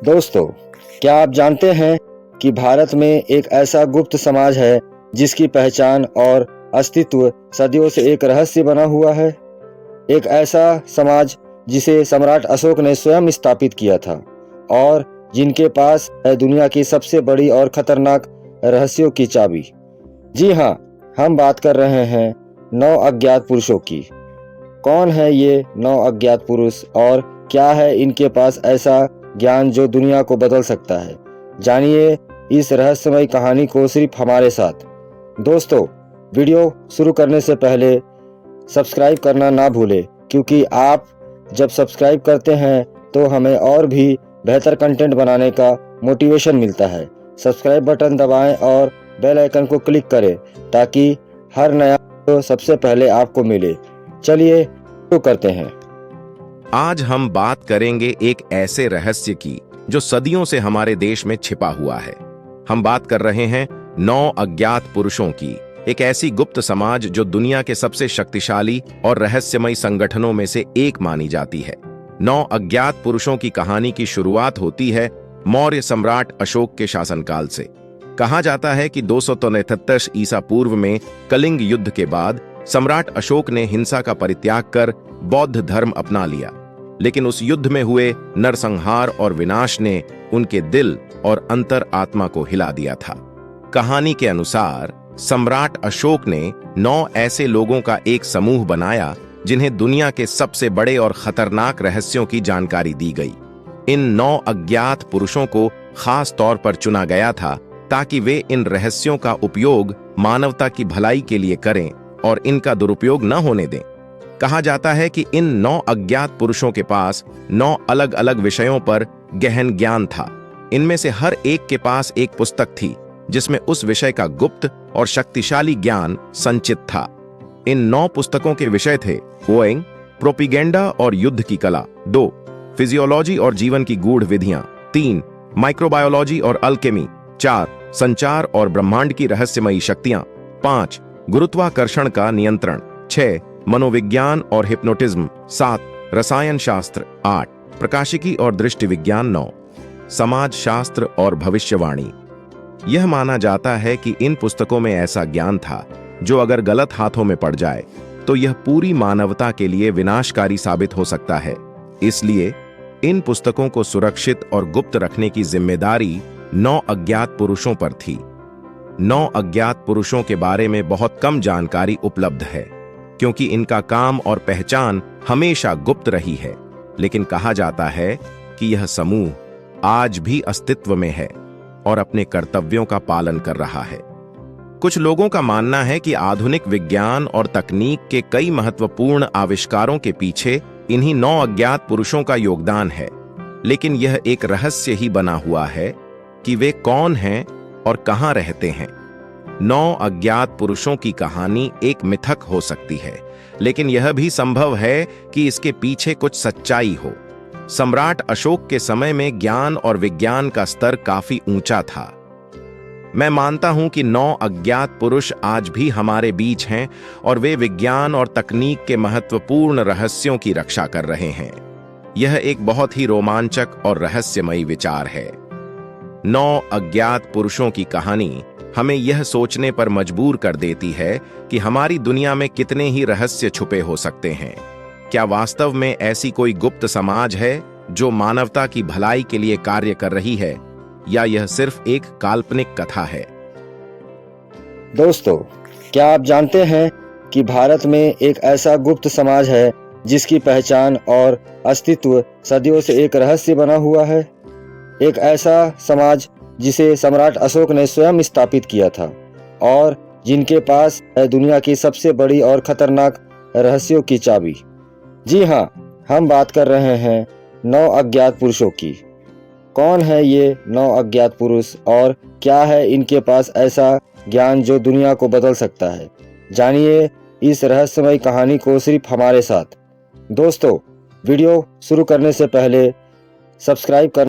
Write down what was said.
दोस्तों, क्या आप जानते हैं कि भारत में एक ऐसा गुप्त समाज है जिसकी पहचान और अस्तित्व सदियों से एक रहस्य बना हुआ है। एक ऐसा समाज जिसे सम्राट अशोक ने स्वयं स्थापित किया था और जिनके पास है दुनिया की सबसे बड़ी और खतरनाक रहस्यों की चाबी। जी हाँ, हम बात कर रहे हैं 9 अज्ञात पुरुषों की। कौन है ये 9 अज्ञात पुरुष और क्या है इनके पास ऐसा ज्ञान जो दुनिया को बदल सकता है? जानिए इस रहस्यमय कहानी को सिर्फ हमारे साथ। दोस्तों, वीडियो शुरू करने से पहले सब्सक्राइब करना ना भूलें, क्योंकि आप जब सब्सक्राइब करते हैं तो हमें और भी बेहतर कंटेंट बनाने का मोटिवेशन मिलता है। सब्सक्राइब बटन दबाएं और बेल आइकन को क्लिक करें ताकि हर नया वीडियो सबसे पहले आपको मिले। चलिए शुरू करते हैं। आज हम बात करेंगे एक ऐसे रहस्य की जो सदियों से हमारे देश में छिपा हुआ है। हम बात कर रहे हैं 9 अज्ञात पुरुषों की, एक ऐसी गुप्त समाज जो दुनिया के सबसे शक्तिशाली और रहस्यमय संगठनों में से एक मानी जाती है। 9 अज्ञात पुरुषों की कहानी की शुरुआत होती है मौर्य सम्राट अशोक के शासनकाल से। कहा जाता है कि 273 ईसा पूर्व में कलिंग युद्ध के बाद सम्राट अशोक ने हिंसा का परित्याग कर बौद्ध धर्म अपना लिया, लेकिन उस युद्ध में हुए नरसंहार और विनाश ने उनके दिल और अंतर आत्मा को हिला दिया था। कहानी के अनुसार सम्राट अशोक ने 9 ऐसे लोगों का एक समूह बनाया जिन्हें दुनिया के सबसे बड़े और खतरनाक रहस्यों की जानकारी दी गई। इन 9 अज्ञात पुरुषों को खास तौर पर चुना गया था ताकि वे इन रहस्यों का उपयोग मानवता की भलाई के लिए करें और इनका दुरुपयोग न होने दें। कहा जाता है कि इन 9 अज्ञात पुरुषों के पास 9 अलग अलग विषयों पर गहन ज्ञान था। इनमें से हर एक के पास एक पुस्तक थी जिसमें उस विषय का गुप्त और शक्तिशाली ज्ञान संचित था। इन 9 पुस्तकों के विषय थे पोएम, प्रोपिगेंडा और युद्ध की कला, 2 फिजियोलॉजी और जीवन की गूढ़ विधियां, 3 माइक्रोबायोलॉजी और अल्केमी, 4 संचार और ब्रह्मांड की रहस्यमयी शक्तियां, 5 गुरुत्वाकर्षण का नियंत्रण, 6 मनोविज्ञान और हिप्नोटिज्म, 7 रसायन शास्त्र, 8 प्रकाशिकी और दृष्टि विज्ञान, 9 समाज शास्त्र और भविष्यवाणी। यह माना जाता है कि इन पुस्तकों में ऐसा ज्ञान था जो अगर गलत हाथों में पड़ जाए तो यह पूरी मानवता के लिए विनाशकारी साबित हो सकता है। इसलिए इन पुस्तकों को सुरक्षित और गुप्त रखने की जिम्मेदारी 9 अज्ञात पुरुषों पर थी। 9 अज्ञात पुरुषों के बारे में बहुत कम जानकारी उपलब्ध है क्योंकि इनका काम और पहचान हमेशा गुप्त रही है, लेकिन कहा जाता है कि यह समूह आज भी अस्तित्व में है और अपने कर्तव्यों का पालन कर रहा है। कुछ लोगों का मानना है कि आधुनिक विज्ञान और तकनीक के कई महत्वपूर्ण आविष्कारों के पीछे इन्हीं 9 अज्ञात पुरुषों का योगदान है, लेकिन यह एक रहस्य ही बना हुआ है कि वे कौन हैं और कहां रहते हैं। 9 अज्ञात पुरुषों की कहानी एक मिथक हो सकती है, लेकिन यह भी संभव है कि इसके पीछे कुछ सच्चाई हो। सम्राट अशोक के समय में ज्ञान और विज्ञान का स्तर काफी ऊंचा था। मैं मानता हूं कि 9 अज्ञात पुरुष आज भी हमारे बीच हैं और वे विज्ञान और तकनीक के महत्वपूर्ण रहस्यों की रक्षा कर रहे हैं। यह एक बहुत ही रोमांचक और रहस्यमयी विचार है। 9 अज्ञात पुरुषों की कहानी हमें यह सोचने पर मजबूर कर देती है कि हमारी दुनिया में कितने ही रहस्य छुपे हो सकते हैं। क्या वास्तव में ऐसी कोई गुप्त समाज है जो मानवता की भलाई के लिए कार्य कर रही है, या यह सिर्फ एक काल्पनिक कथा है? दोस्तों, क्या आप जानते हैं कि भारत में एक ऐसा गुप्त समाज है जिसकी पहचान और अस्तित्व सदियों से एक रहस्य बना हुआ है। एक ऐसा समाज जिसे सम्राट अशोक ने स्वयं स्थापित किया था और जिनके पास है दुनिया की सबसे बड़ी और खतरनाक रहस्यों की चाबी। जी हाँ, हम बात कर रहे हैं 9 अज्ञात पुरुषों की। कौन है ये 9 अज्ञात पुरुष और क्या है इनके पास ऐसा ज्ञान जो दुनिया को बदल सकता है? जानिए इस रहस्यमय कहानी को सिर्फ हमारे साथ। दोस्तों, वीडियो शुरू करने से पहले सब्सक्राइब कर